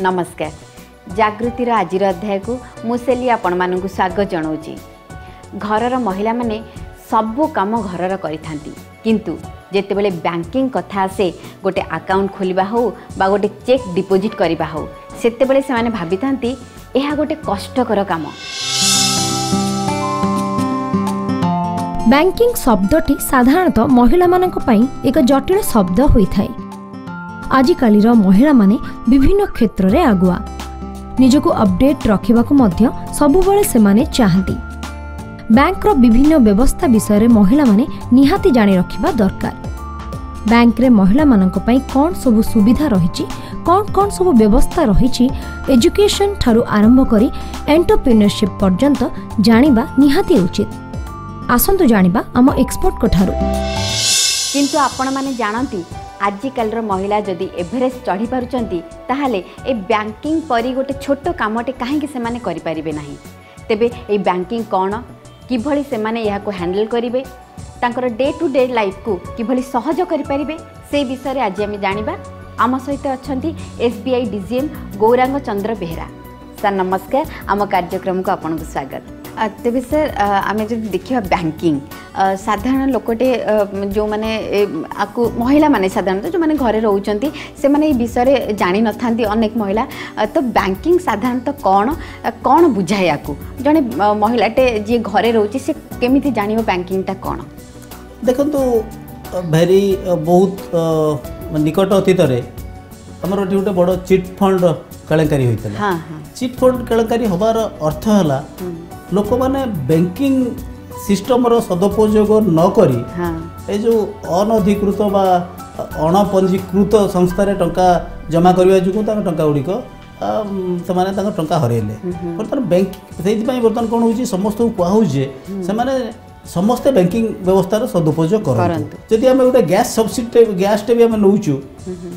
नमस्कार। जागृतिर आज अध्याय को मुसेली आपण मानकु स्वागत जनाऊँगी। घरर महिला माने सबु काम घरर करिथांती, किंतु जेतेबेले बैंकिंग कथा आसे गोटे अकाउंट खोलिबा हो बा गोटे चेक डिपोजिट करिबा हो सेतेबेले से माने भाबिथांती एहा गोटे कष्टकर काम। बैंकिंग शब्दटी साधारणतः महिला मानक पई एक जटिल शब्द होइथाय। आजिकालीर महिला माने विभिन्न क्षेत्र रे आगुआ, निजको अपडेट रखिबाकु मध्य सबुबेले से माने चाहती। बैंक रो विभिन्न व्यवस्था विषय रे महिला माने निहाती जानि रखिबा दरकार। बैंक रे महिला मानक पई कोन सब सुविधा रहिछि, कोन सब व्यवस्था रहिछि, एजुकेशन ठारू आरंभ करी एंटरप्रेन्योरशिप पर्यंत जानिबा निहाती उचित। आसंतु जानिबा आम एक्सपर्ट को ठारू। किंतु आपण माने जानती आजिकालर महिला जदि एवरेज चढ़ी पारुचंती ताहाले ए बैंकिंग परी गोटे छोट कामटे काहेकि से माने करि परिबे नाही। तेबे ए बैंकिंग कोन, किभली से माने यहा को हैंडल करिवे, तांकर डे टू डे लाइफ को किभली सहज करि परिबे से विषय रे आज हम जानिबा। आम सहित अछंती SBI DGM गौरांग चंद्र बेहेरा। सर नमस्कार, आम कार्यक्रम को आपन स्वागत। तेबे सर आम जो देखिए बैंकिंग साधारण लोकटे जो माने आकु महिला माने साधारणतः जो माने घरे रहउचंती से माने विषय जानी नथांती अनेक महिला। तो बैंकिंग साधारणतः कौन बुझाए आकु जने महिलाटे जी घरे रहउची से केमिति जानिबो बैंकिंग ता कौन? देखंतु भेरी बहुत निकट अतीत रे हमर गोटे बड़ चिट फंड केलेंकारी होइतला। हां हां, चिट फंड केलेंकारी होबार अर्थ हला लोक माने बैंकिंग सिस्टम रो सदुपयोग न करी ए जो अनधिकृत बा अणपंजीकृत संस्था रे टंका जमा करबा जुको ता टंका गुड़िक से माने तांका टंका हरेले। बर्तमान बैंक सेति पई बर्तमान कोन होची समस्त को कहू जे से माने समस्त बैंकिंग व्यवस्था रो सदुपयोग करंतु। जदि हम गोटे गैस सब्सिडी गैस टे भी हम नउचू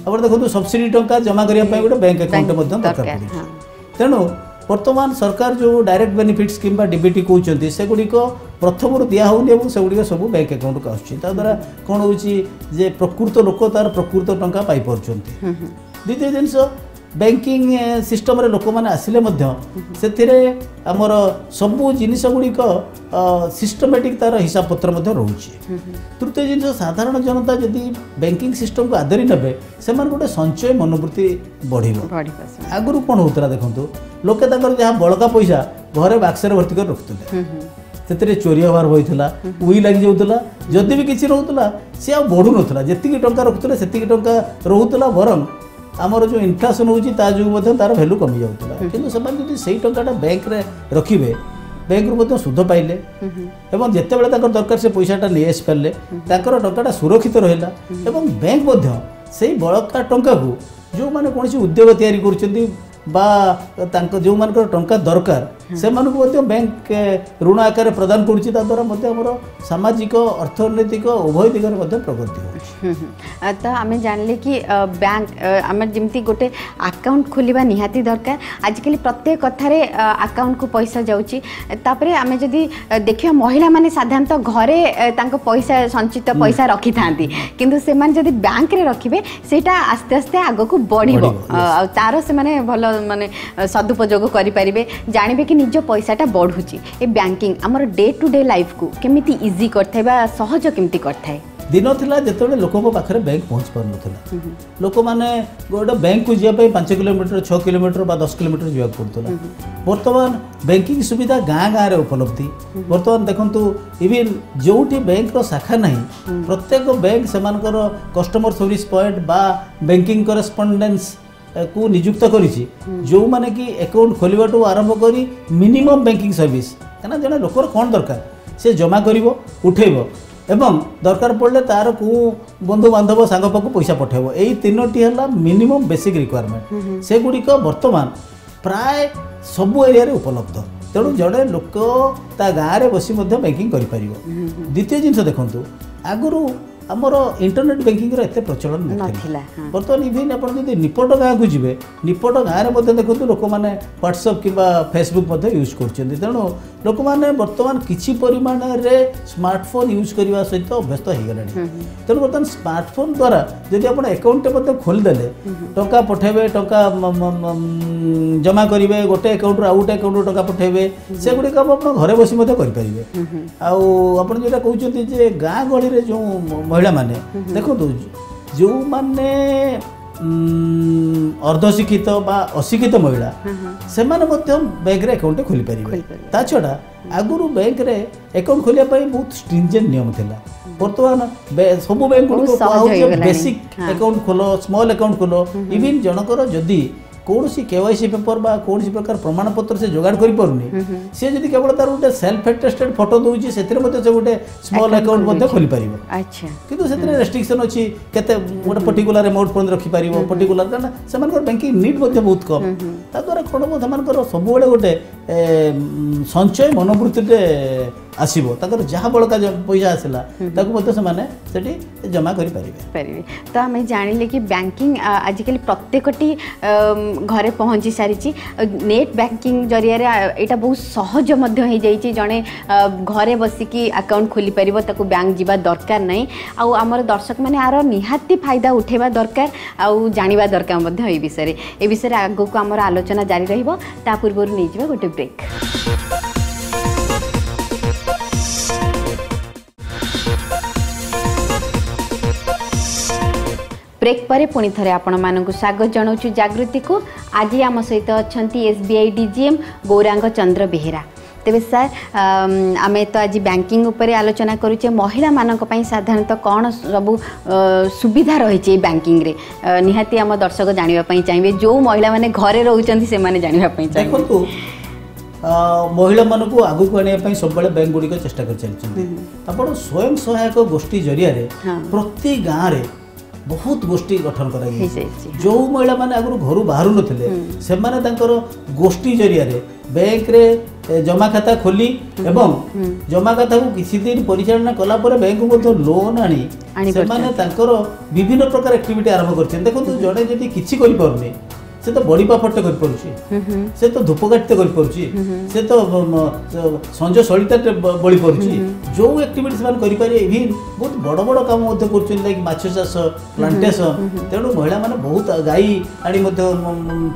अब देखो सब्सिडी टंका जमा करिया पई गोटे बैंक अकाउंट मध्ये दरकार पड़ी। तेणु वर्तमान सरकार जो डायरेक्ट बेनिफिट स्कीम बा डीबीटी कहते से गुड़िक प्रथम दिया होनी और से गुड़िक सब बैंक अकाउंट को आसुरा कौन हो प्रकृत लोक तार प्रकृत टंका पाई पार्टी। द्वितीय जिनस बैंकिंग सिस्टम रे लोक मैंने आसिले आमर सबू जिनिस गुड़िक सिस्टमेटिक तार हिसाब पत्र रोचे। तृतीय जिनस साधारण जनता जदि बैंकिंग सिस्टम को आदरी ने से गोटे संचय मनोवृत्ति बढ़। आगुरी कौन होता देखो लोके जहाँ बड़का पैसा घरे बाक्सरे भर्ती कर रखुले से चोरी हबार होता उई लग जाऊला जदि भी किसी रोला सी आ बढ़ू नाला जी टंका रखुले से रोला बरं आमर जो इनफ्लेशन होची तार भैल्यू कमी जाऊला। किंतु से से टंका बैंक रे रखिबे बैंक रू सुध पाइले एवं जितेबाला दरकार से पैसाटा नहीं आसी पारे टंकाटा सुरक्षित रहा। बैंक से बड़का टंका को जो मैंने कौन उद्योग तैयारी कर जो मान टंका दरकार से बैंक ऋण आकार प्रदान कर सामाजिक अर्थनैतिक उभय दिगरे प्रगति हो। तो आम जानले कि बैंक आम जमती गोटे अकाउंट खोलिबा निहाती दरकार। आजिकल प्रत्येक कथारे अकाउंट को पैसा जाउची। तापरे आम जदि देखियो महिला माने साधारणतः घरे तांको पैसा संचित पैसा रखि थांती, किंतु से माने जदि बैंक रे रखिबे सेटा आस्ते आस्ते आगो को बढ़िबो तार से माने भलो माने सदुपयोग करि परिबे, जानिबे कि निज पैसाटा बढ़ुची। ए बैंकिंग हमर डे टू डे लाइफ को केमिति इजी करथाय बा सहज केमिति करथाय? दिन थिला जेतेबेले लोकको पाखरे बैंक पहुँच पार नथिला, लोक माने गोटे बैंक को जिया 5 किलोमीटर 6 किलोमीटर बा 10 किलोमीटर जिया पड़तला। वर्तमान बैंकिंग सुविधा गाँ गाँव में उपलब्धि। वर्तमान देखंतु इवन जोठी बैंक रो शाखा नहीं प्रत्येक बैंक सेमानकर कस्टमर सर्विस पॉइंट बा बैंकिंग करेस्पोंडेंस को नियुक्त करिछि जो माने कि अकाउंट खोलिबाटू आरंभ करी मिनिमम बैंकिंग सर्विस कहना जने लोकर कौन दरकार से जमा करिवो उठेबो एवं दरकार पड़े तार को बंधु बांधव सांग पाक पैसा पठेबो। एई तीनोटी हला मिनिमम बेसिक रिक्वायरमेंट से गुड़िक वर्तमान प्राय सबु एरिया रे उपलब्ध। तेणु जड़े लोक ता गाँव में बसी बैंकिंग करि परिबो। द्वितीय जिनस देखंतु आगुरु आमर इंटरनेट बैंकिंग एत प्रचलन नाथिला बर्तमान इवेन आप निपट गाँव को जी निपट गाँव में देखो लोक मैंने व्हाट्सएप कि फेसबुक यूज कर तेणु लोक मैंने बर्तमान किसी परिमाण में स्मार्टफोन यूज करने सहित अभ्यस्त हो गला तेणु बर्तमान स्मार्टफोन द्वारा जब आप अकाउंटे खोलीदे टंका पठेबे टंका जमा करेंगे गोटे अकाउंट आउ गोटे अकाउंट टंका पठेबे से गुड़िक आप घरे बसी करेंगे आप जो कहते गाँ गहली जो महिला माने देखो जो माने अर्धशिक्षित बा अशिक्षित महिला से बैंक रे अकाउंट खोली पारे ता छड़ा आगुरु बैंक रे अकाउंट खोलिया बहुत स्ट्रिंजेंट नियम थिला बर्तमान सब बैंक बेसिक अकाउंट खोलो स्मॉल अकाउंट खोलो इवन जनकर जदि कौन सी केवाईसी पेपर बा कौन सी प्रकार प्रमाण पत्र से जोगाड़ कर पारुनी सी जदि केवल तार गोटे सेल्फ अटेस्टेड फोटो दूची से गोटे स्मॉल अकाउंट खोली पार किंतु से रेस्ट्रिक्शन अच्छी केते गोटे पर्टिकुलर अमाउंट पर्यंत रखी पार पर्टिकुलर कारण से बैंकिंग नीड बहुत कम ताद्वारा कौन से सब गोटे संचय मनोवृत्ति आसो जहाँ बड़का पैसा आसला से जमा करें तो आम जानिले कि बैंकिंग आजिकल प्रत्येकटी घरे पहुँची सारी नेट बैंकिंग जरिया यहाँ बहुत सहज जड़े घरे बसिकी अकाउंट खोली पार ताकू बैंक जीवा दरकार नहीं आमर दर्शक मैंने आर निहाती फायदा उठेबा दरकार आउ जानिबा दरकार ए विषय आगो को आमर आलोचना जारी रहिबो ता पूर्व नहीं जावा गोटे ब्रेक। ब्रेक पर पुणी थे आपण मानक स्वागत जनाऊँ जागृति को आज आम सहित अच्छा SBI DGM गौरांग चंद्र बेहेरा तेरे सर आम तो आज बैंकिंग उपर आलोचना करुचे महिला मानक पई साधारणतः कौन सब सुविधा रही बैंकिंग रे निहाती आम दर्शक जानापी चाहिए जो महिला माने घरे रोचंती से माने जानापी चाहिए महिला मान को आगू आने सब बैंक गुड़िक चेष्टा कर चलते स्वयं सहायक गोष्ठी जरिया प्रति गाँव में बहुत गोष्ठी गठन कर जो महिला माने आगु घर बाहर नथिले से माने गोष्ठी जरिया बैंक रे जमा खाता खोली एवं जमा खाता को किसी दिन परिचालना कला पर बैंक को लोन आनी से माने विभिन्न प्रकार एक्टिविटी आरंभ करछन देखो जड़े जदि किछि करि पारुनी से तो बड़ी पापड़टे कर पारुछि से तो धूपकाठते कर पारुछि से तो संजय सलिताटे बड़ी पारुछि जो एक्टिविटी से करि पारे इवन बहुत बड़ बड़ काम मध्य करछन लाइक माछ चाष प्लांटेशन तेणु महिला माने बहुत गाई आनी मध्य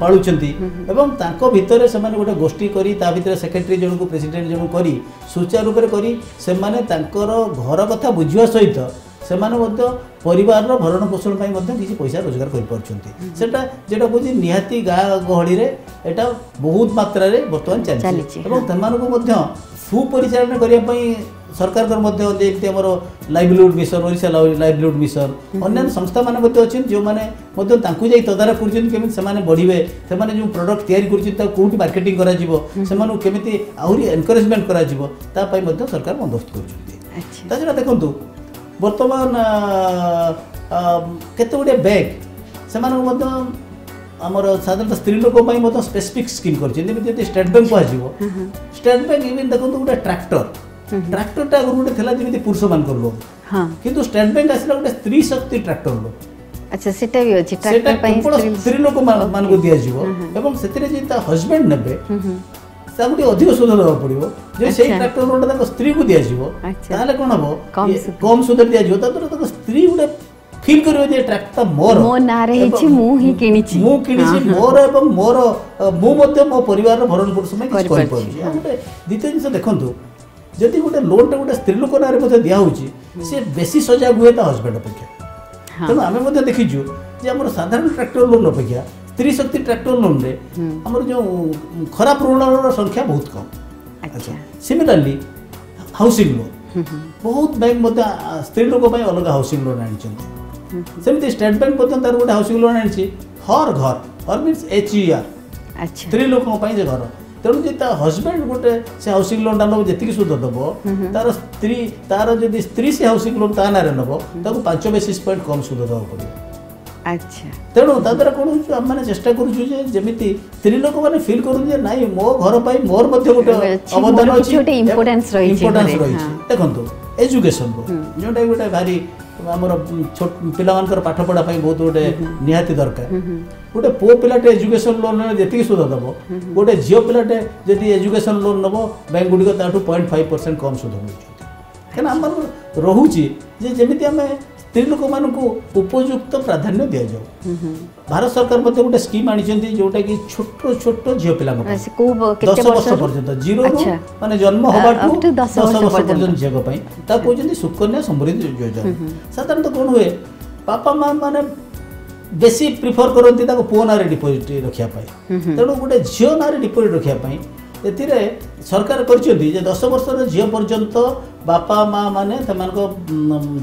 पाळुछंती एवं तांको भितरे से माने गोटे गोष्ठी करी ता भितरे सेक्रेटरी जन को प्रेसिडेंट जन करी सुचारू रूप करी से माने तांकर घर कथा बुझिवा सहित से परिवार भरण पोषण किसी पैसा रोजगार करटा जेटा कहूँ निहाती गाँ गहली एटा बहुत मात्रा रे बर्तमान चलती सुपरिचालन करने सरकार जमी आम livelihood mission Odisha livelihood mission अन्य संस्था मैंने अच्छे जो मैंने तदारख कर बढ़े से जो प्रोडक्ट तैयारी मार्केटिंग करमी आहरी एनकरेजमेंट कर सरकार बंदोबस्त कर देखु बर्तमान केते गुड़े बैंक से आमर साधारण स्त्री लोक स्पेसिफिक स्कीम कर स्टेट बैंक कह स्टेट बैंक इवन देखो गोटे ट्रैक्टरटा गोटे जमी पुरुष मान लोन किंतु स्टेट बैंक आसला गोटे स्त्री शक्ति ट्रैक्टर लोन अच्छा सेटा भी अछि ट्रैक्टर पई स्त्री लोक मान को दिया जिवो एवं सेतिरे जे ता हस्बैंड नेबे ताकू अधिक सुध देवा पड़ो जो से ट्रैक्टर लोन स्त्री को दिज्व ताले कौन हम कम सुध दिज्व स्त्री गोटे फील कर ट्रैक्टर मोर मो ना रे छि मु ही किनिछि मोर एवं मोर मु मध्य मो परिवार भरण पोषण कर पाउछि गोटे द्वितीय जिनिस देखंतु जदि गोटे लोन गोटे स्त्री लोक नारे मते दिया होछि से बेसी सजाग हुए ता हस्बैंड अपेक्षा तेणु आम देखीचु जे हमर साधारण ट्रैक्टर लोन अपेक्षा स्त्री शक्ति ट्रैक्टर लोन रे हमर जो खराब ऋण संख्या बहुत कम अच्छा सिमिलरली हाउसिंग लोन बहुत बैंक स्त्री लोक अलग हाउसिंग लोन आनी स्टेट बैंक तार गोटे हाउसिंग लोन आनी हर घर हर मीन्स HER स्त्री लोक घर तेणु जी हस्बैंड गोटे से हाउसिंग लोन नब जी सुध दब तार स्त्री तार जब स्त्री से हाउसिंग लोन ता ना नब 5 बेसिस पॉइंट कम सुध दवा पड़े अच्छा तेणु ताद्वारा कौन आम मैंने चेष्टा करूँ स्त्री लोक मैंने फिल करूँ नाई मो घर पर मोर गोटे अवदान अच्छी इम्पोर्टेंस रही देखो एजुकेशन जोटा गोटे भारी आमर पिलामानकर पाठ पढ़ा बहुत गोटे निहाती दरकार गोटे पुओ पिलाटे एजुकेशन लोन जी सुध दब गोटे झील पिलाटे जदि एजुकेशन लोन नब बैंक गुड़िक 0.5% कम सुध मिलूँ क्या आम रोचे जमी आम स्त्री लोक मान उपयुक्त प्राधान्य दि जाऊ भारत सरकार गोटे स्कीम आनी जोटा कि छोट छोट झील पिला 10 वर्ष पर्यंत जीरो माने जन्म हवा 10 वर्ष पर्यंत झील कहते सुकन्या समृद्धि योजना साधारणतः कौन हुए बापा माँ माने बेसी प्रिफर करती पुओ ना डिपोजिट रखापी तेणु गोटे झील ना डिपोजिट रखापी ए सरकार कर 10 वर्ष झील पर्यंत बापा माँ माने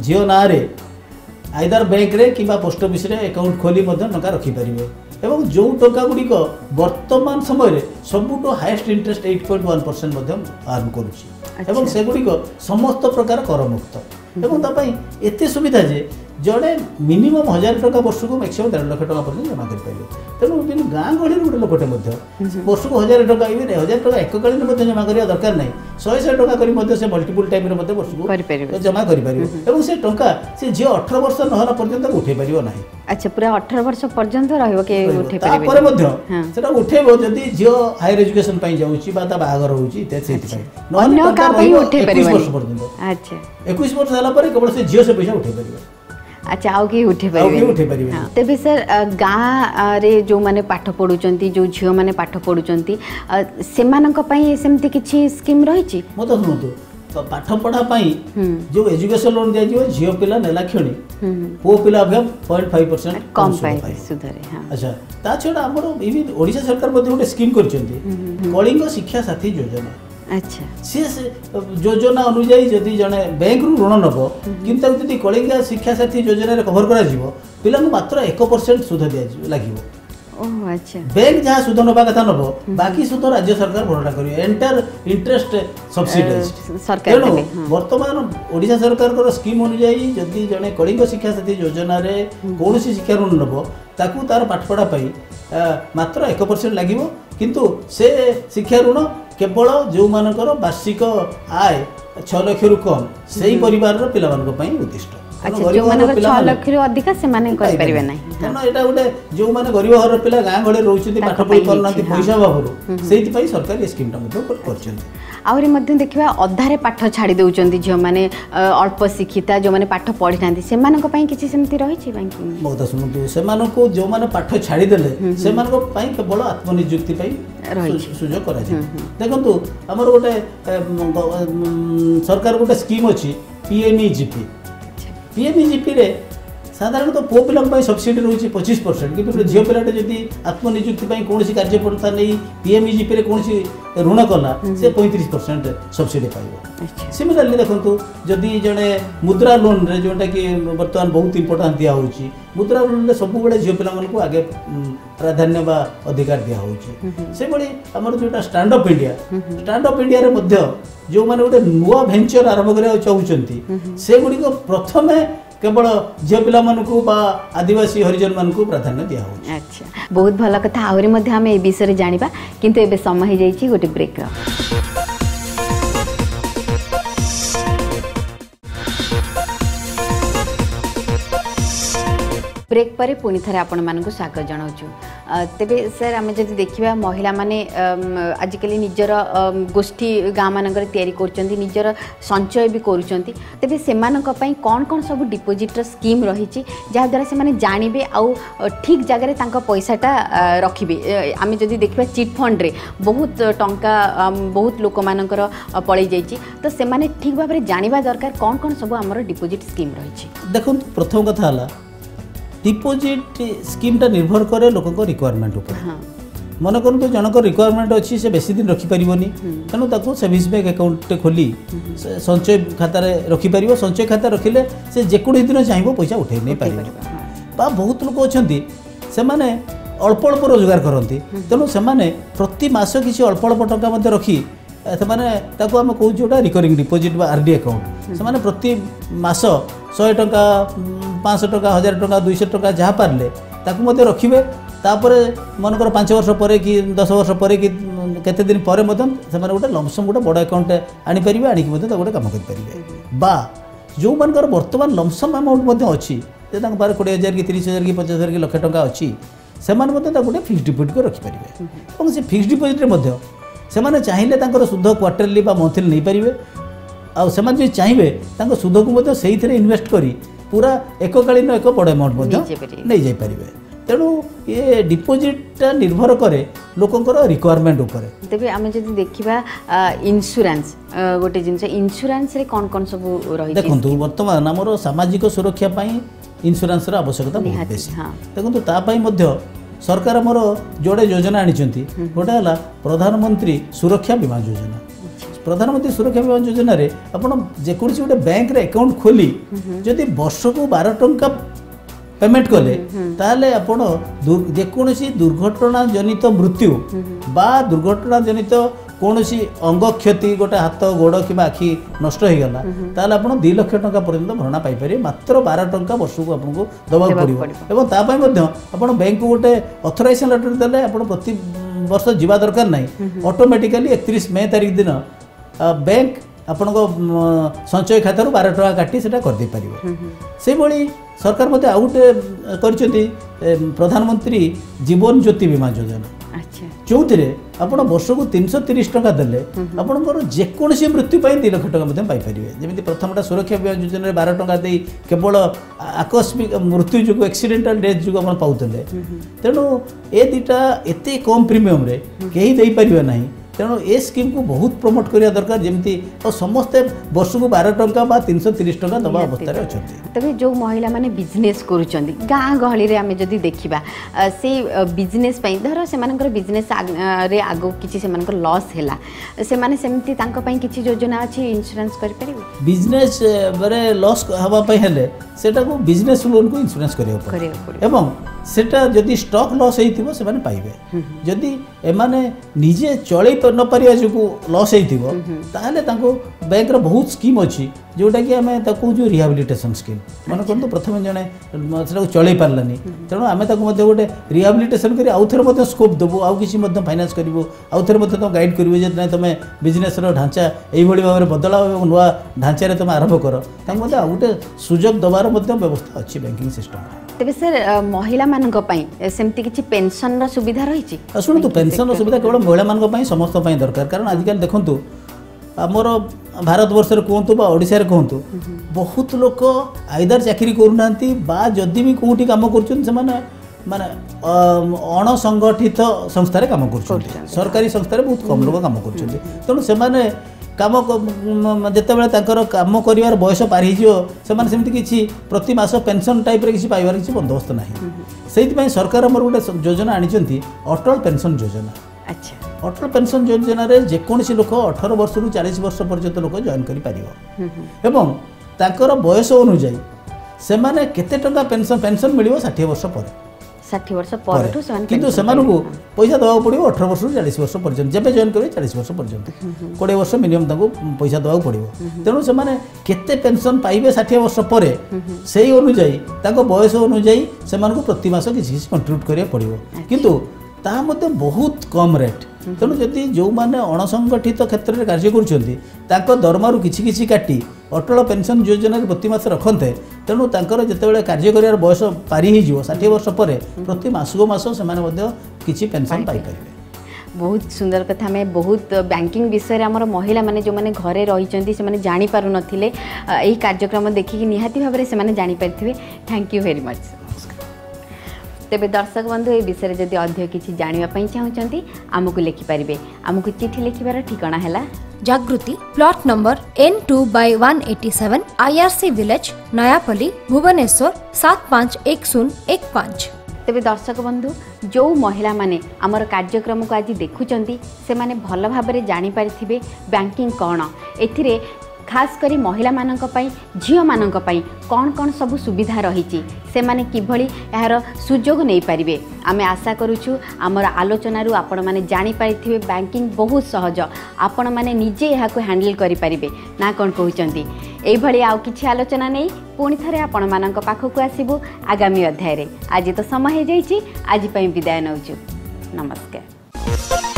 झील ना आइदर बैंक रे कि पोस्ट ऑफिस रे अकाउंट खोली टंका रखिपारे एवं जो टंका गुड़िक वर्तमान समय सबुठ हाएस्ट इंटरेस्ट 8.1% आर्न करुँची से गुड़िक समस्त प्रकार करमुक्त एवं एत सुविधा जे जड़े मिनिमम 1000 टका वर्ष को मैक्सिमम 1.5 लाख टका पर्यटन जमा करें तेणु गाँ गहली गोटे लोकटे वर्ष को 1000 टका 1000 टका एककालीन जमा करने दरकार नहीं 100 टका कर मल्टीपल टाइम वर्ष को जमा कर से टंका से झील 18 वर्ष नहला पर्यंत उठे पार ना अच्छा पूरा 18 वर्ष पर्यंत उठेब जदि झील हायर एजुकेशन जाऊँगी बाहर होगी 21 वर्ष पर्यंत 21 वर्ष है केवल से झील से पैसा उठे पार अच्छा आउ कि उठे पारे तेबे सर गाँ रे जो माने पाठ पढ़ुचंती जो झियो माने पाठ पढ़ुचंती सेमानक पई सेमति किछि स्कीम रहिछि मो तो सुनतु तो पाठ पढ़ा पई जो एजुकेशन लोन दिया जियो झियो पिला नेला खणी पुओ पिला अभी 0.5% कम पाई सुधरे हां अच्छा ता छडा हमरो इवन ओडिशा सरकार मध्ये गोटे स्कीम करचंती कलिंग शिक्षा साथी योजना अच्छा सी योजना अनुजाई जदि जड़े बैंक रु ऋण नब कि कलिंगा शिक्षा साथी योजना कभर करा मात्र 1% सुध दि लगे अच्छा बैंक जहाँ सुध नवा कथा नब बाकी सुध राज्य सरकार भरटा कर एंटायर इंटरेस्ट सब्सिडाइज्ड तेणु वर्तमान ओडिशा सरकार स्कीम अनुजाई जदि जड़े कलिंग शिक्षा साथी योजना कौन शिक्षा ऋण नब ताकू तार पाठपढ़ा मात्र 1% लगे किंतु से शिक्षा ऋण केवल जो मानकर वार्षिक आय 6 लाख रु कम से परिवार पिला उद्दिष्ट जो मानकर 6 लाख रु अधिक से माने कर परिबे नाही तेना एटा गोटे जो माने गरीब घर पिला गाँ गळे रहउछथि पाठ पढि करना पैसा बाबू सेति पई सरकार स्कीम टा मते करछथि आउरी मध्य देखिबा अधारे पाठ छाड़ी देउचंती जो माने अल्प शिक्षिता जो माने पाठ पढि नांती से मानक पई किछि सेमति रहि छि बैंकिंग बहुत सुनतु से मानको जो माने पाठ छाड़ी देले से मानको पई केवल आत्मनियुक्ति पई सुजोग करा छै देखंतु हमर गोटे सरकार गोटे स्कीम अछि पीएमईजीपी रे साधारणतः पुओ पिला सब्सिडी रोचे 25% कि झील पिलाटे जदि आत्मनियुक्ति कौन कार्य पड़ता नहीं पीएमईजीपी रे कौन ऋण कला से 35% सब्सिडी पाइब सिमिलरली देखो जदि जड़े मुद्रा लोन रे जोटा कि बर्तमान बहुत इंपोर्टान्स दिया होची मुद्रा लोन रे सब बड़े झील पिला मानकु आगे प्राधान्य बा अधिकार दिया होची से बड़ी हमर जोटा स्टैंड अप इंडिया रे मध्य जो माने गोटे नुआ वेंचर आरंभ करिया चाहउचंती से गुडी को प्रथमे केवल झील पिला मानकु बा आदिवासी हरिजन मानकु प्राधान्य दिया हो। अच्छा बहुत भल कथा आउरी मध्ये हम ए विषय जानिबा किंतु एबे समय हो जाइछि गोटे ब्रेक ब्रेक पर पुणी थे आपण मानक स्वागत जनाऊँ तेबे सर आम जब देखा महिला माने आजिकल निजर गोष्ठी गाँ मानकर तैयारी कर निजर संचय भी करुँच तेबे से कौन कौन सब डिपोजिटर स्कीम रही जहाद्वारा से जानवे आउ ठीक जगह पैसाटा रखिए आम जब देखा चिट फंड रे बहुत टंका बहुत लोक मानकर पलि जाइए तो से ठीक भाव में जानवा दरकार कौन कौन सब आमर डिपोजिट स्कीम रही देखो प्रथम कथा डिपोजिट स्कीम टा निर्भर करे लोक रिक्वायरमेंट ऊपर मन कर जनक रिक्वायरमेंट अच्छी से बेसी दिन रखिपारनी तेणु ताको सेविंग्स बैंक अकाउंट खोली संचय खाता रखिपर संचय खाता रखिले से जेकोड़ी दिन चाहिए पैसा उठे नहीं पार बहुत लोग अच्छा से अल्प अल्प रोजगार करती तेणु से प्रति मास किसी अल्प अल्प टंका रखी से आम कौन जोटा रिकरिंग डिपोजिट बा आरडी अकाउंट से प्रति मास 100 टंका 500 टंका 1000 टंका 200 टंका जहाँ पारे ताकू रखिए तापर मनकर 5 वर्ष पर कि 10 वर्ष पर कि केते दिन पर गोटे लमसम गोटे बड़ अकाउंट आनीपर आणिक गोटे कम करें बा जो मानकर वर्तमान लमसम अमाउंट अच्छी पारे 20,000 कि 30,000 कि 50,000 कि लक्ष टंका अच्छी से गोटे फिक्स डिपोजिट को रखिपारे और से फिक्स डिपोजिट से चाहिए सुध क्वार्टरली मंथली नहीं पारे आउ चाहिए सुध को से इन्वेस्ट करी पूरा एककालीन एक बड़ अमाउंट नहीं जापारे तेणु ये डिपोजिटा निर्भर करे लोकंकर रिक्वायरमेंट उपर तेबे आमे जदि देखिबा इंश्योरेंस गोटे जिनसे इंश्योरेंस रे कोन सब रही देखंतु वर्तमान हमरो सामाजिक सुरक्षा पई इंश्योरेंस रा आवश्यकता बहुत बेसी देखंतु ता पई मध्य सरकार हमरो जोड़े योजना आनिचंती गोटे हला प्रधानमंत्री सुरक्षा बीमा योजना प्रधानमंत्री सुरक्षा बीमा योजना रे आपण जेकोसी गोटे बैंक रे अकाउंट खोली जदि वर्ष को 12 टंका पेमेंट कले ताले आपण जेकोसी दुर्घटना जनित मृत्यु बा दुर्घटना जनित कोनोसी अंग क्षति गोटे हाथ गोड़ कि आखि नष्ट हो गला ताले आपण 2 लाख टंका पर्यंत भरणा पाई पारे मात्र 12 टंका वर्ष को आपको दबाव पड़िबो एवं ता पई मध्य आपण बैंक को गोटे ऑथराइजेशन लेटर देले आपण प्रति वर्ष जीवा दरकार नाही ऑटोमेटिकली 31 मई तारीख दिन बैंक आपण को संचय खाता 12 टका काटी सेटा कर दे पारिबो से भली सरकार मते आउट करछथि प्रधानमंत्री जीवन ज्योति बीमा योजना अच्छा जो आपण वर्ष को 330 टका देले आपणकर जेकोसी मृत्यु पाई 2 लाख टका मते पाई परिबे जेमिति प्रथमटा सुरक्षा बीमा योजना रे 12 टका देई केवल आकस्मिक मृत्यु जो एक्सीडेंटल डेथ जो आपण पाउतले तेणु ए दिटा एते कम प्रीमियम रे केही देई परिबे नाही तेणु ए स्कीम को बहुत प्रमोट करिया दरकार जेमती और समस्ते वर्ष को 12 टंका बा 330 टंका दबा अवस्था रे अछंती तबे जो महिला माने बिजनेस करूचंदी गाँ गहली रे आमे जदी देखिबा से बिजनेस पई धर से मानकर बिजनेस रे आगो किछि से मानकर लॉस हैला से माने सेमती तांको पई किछि योजना अछि इंश्योरेंस करि परिबो बिजनेस बरे लॉस हवा पई हेले सेटा को बिजनेस लोन को इंश्योरेंस करियो पड़े एवं सेटा जदी स्टॉक लॉस हेतिबो से माने पाइबे जदी ए माने निजे चलै न पारिया जो लॉस हेतिबो ताहले तांको बैंक रो बहुत स्कीम अछि जोटा कि आमे ताकू जो रिहैबिलिटेशन स्कीम माने कोन तो प्रथम जने सेटा चलै पारलानी तेणु आमे ताकू मध्ये गोटे रिहैबिलिटेशन करी आउथर मध्ये स्कोप देबो आउ किछि मध्ये फाइनेंस करबो आउथर मध्ये तो गाइड करबो जे नै तमे बिजनेस रो ढांचा एई भली भाबरे बदलाव एवं नुवा ढांचा रे तमे आरंभ करो तांको मध्ये आउटे सुजोग दबार मध्ये व्यवस्था अछि बैंकिंग सिस्टम तेबे सर महिला मानक पई सेमती किछि पेंशन रो सुविधा रही छि सुनतु पेंशन रो सुविधा केवल महिला मानक पई समस्त पई दरकार कारण आजिकल देखंतु आमर भारत वर्ष रे कहंतु बा ओडिसा रे कहंतु बहुत लोक आइदर चाकरी करूनांती बा जदी भी कोठी काम करछन से माने अणसंगठित संस्था रे काम करछन सरकारी संस्था रे बहुत कम लोक काम करछन तेणु से माने काम जिते बड़े काम कर बयस पारि से सेमती किसी प्रति मास पेंशन टाइप रे किसी पाइबार किसी बंदोबस्त ना से सरकार आमर गोटे योजना आनी अटल पेंशन योजना अच्छा अटल पेंशन योजना रे जेकोसी लोक 18 वर्ष रु 40 वर्ष पर्यंत लोक जॉइन करि पारिबो एवं ताकर बयस अनुसार से माने केते टका पेंशन मिलिबो 60 वर्ष पर 60 वर्ष पर किंतु सेमानकु पैसा दवा पड़िबो 18 वर्ष रु 40 वर्ष पर्यंत जेबे जॉइन करिवे 40 वर्ष पर्यंत 20 वर्ष मिनिमम ताको पैसा दवा पड़िबो तेणु से माने केते पेंशन पाइबे 60 वर्ष पर सेही अनुसार ताको बयस अनुसार सेमानकु प्रति मास किछि कंट्रीब्यूट करिया पड़िबो किंतु ता मते बहुत कम रेट तेणु जदि जो माने अणसंगठित क्षेत्र में कार्य कर दरमारू किछि किछि काटी अटल पेंशन योजना प्रति मास रखते तेणु तांकर जेतेबेले कार्य करियार बयस पारि हो जिवो 60 वर्ष पर प्रति मासको मास सेमाने मध्ये किछि पेंशन पाई परिबे बहुत सुंदर कथा में बहुत बैंकिंग विषय रे हमर महिला माने जो माने घरे रहिचंती से माने जानि पारु नथिले एही कार्यक्रम देखि निहाती भाबरे से माने जानि पारथिबे थैंक यू वेरी मच तेबे दर्शक बंधु ए विषय जदि अधिक किछि जानिबा पई चाहुचंती आमको लिखि परिबे आमको चिठी लिखिबार ठिकाना हैला Jagruti plot number N2/187 IRC village Nayapalli Bhubaneswar 751015 तेबे दर्शक बंधु जो महिला माने आमर कार्यक्रम को आज देखुचंती से माने भल भाबरे जानि पारिथिबे बैंकिंग कोन एथिरे खास करी महिला मानक पई झियो मानक पई कौन कौन सब सुविधा रही से माने किभली यार सुजोग नहीं पारिबे आमे आशा करूछु आमर आलोचना रु आपण माने जानि पारिथिबे बैंकिंग बहुत सहज आपण माने निजे यहाँ को हैंडल करि पारिबे ना कौन कहउचंती एई भली आउ किछि आलोचना नै पुणी थरे आपण मानक पाखकु आसीबु आगामी अध्याय रे आज तो समय हे जाईछि आज पई विदाय नउछु नमस्कार।